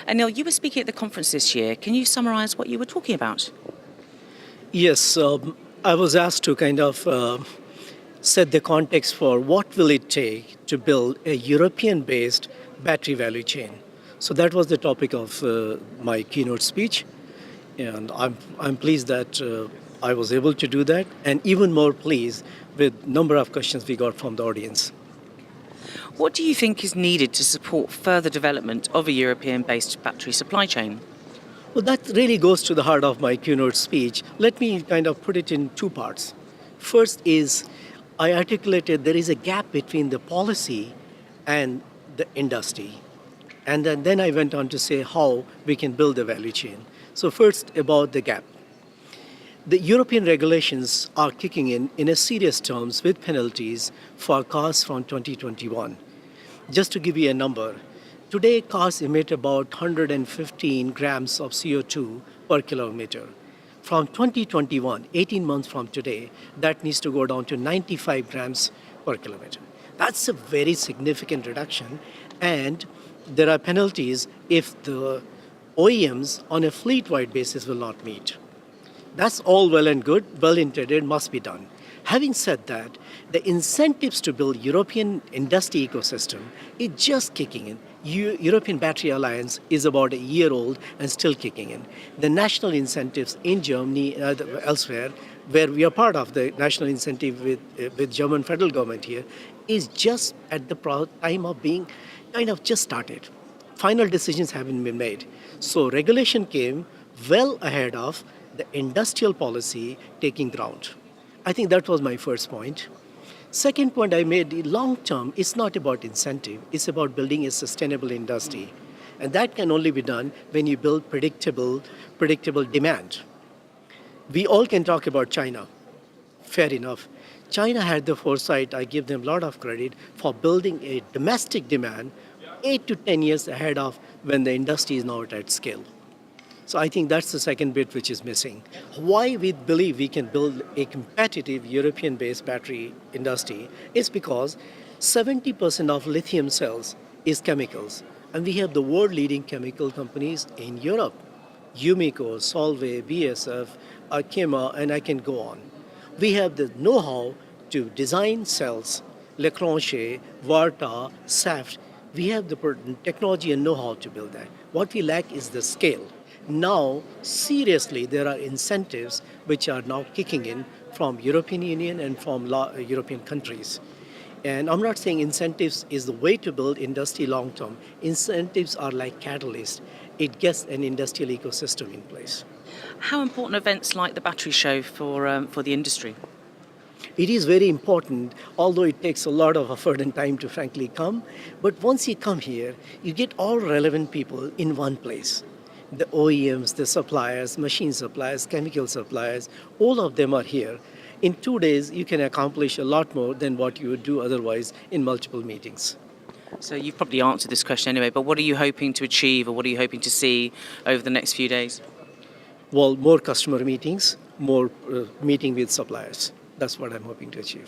Anil, you were speaking at the conference this year. Can you summarise what you were talking about? Yes, I was asked to kind of set the context for what will it take to build a European-based battery value chain. So that was the topic of my keynote speech, and I'm pleased that I was able to do that, and even more pleased with number of questions we got from the audience. What do you think is needed to support further development of a European-based battery supply chain? Well, that really goes to the heart of my keynote speech. Let me kind of put it in two parts. First is I articulated there is a gap between the policy and the industry. And then I went on to say how we can build the value chain. So first about the gap. The European regulations are kicking in a serious terms with penalties for cars from 2021. Just to give you a number, today cars emit about 115 grams of CO2 per kilometer. From 2021, 18 months from today, that needs to go down to 95 grams per kilometer. That's a very significant reduction, and there are penalties if the OEMs on a fleet-wide basis will not meet. That's all well and good, well intended, must be done. Having said that, the incentives to build European industry ecosystem is just kicking in. European Battery Alliance is about a year old and still kicking in. The national incentives in Germany, elsewhere, where we are part of the national incentive with German federal government here, is just at the time of being kind of just started. Final decisions haven't been made. So regulation came well ahead of the industrial policy taking ground. I think that was my first point. Second point I made, long term, it's not about incentive, it's about building a sustainable industry. And that can only be done when you build predictable demand. We all can talk about China, fair enough. China had the foresight, I give them a lot of credit, for building a domestic demand 8 to 10 years ahead of when the industry is not at scale. So I think that's the second bit which is missing. Why we believe we can build a competitive European-based battery industry is because 70% of lithium cells is chemicals. And we have the world-leading chemical companies in Europe. Umico, Solvay, BASF, Arkema, and I can go on. We have the know-how to design cells, Leclanche, Varta, Saft. We have the technology and know-how to build that. What we lack is the scale. Now, seriously, there are incentives which are now kicking in from European Union and from European countries. And I'm not saying incentives is the way to build industry long term. Incentives are like catalyst. It gets an industrial ecosystem in place. How important are events like the battery show for the industry? It is very important, although it takes a lot of effort and time to frankly come. But once you come here, you get all relevant people in one place. The OEMs, the suppliers, machine suppliers, chemical suppliers, all of them are here. In 2 days, you can accomplish a lot more than what you would do otherwise in multiple meetings. So you've probably answered this question anyway, but what are you hoping to achieve or what are you hoping to see over the next few days? Well, more customer meetings, more meeting with suppliers. That's what I'm hoping to achieve.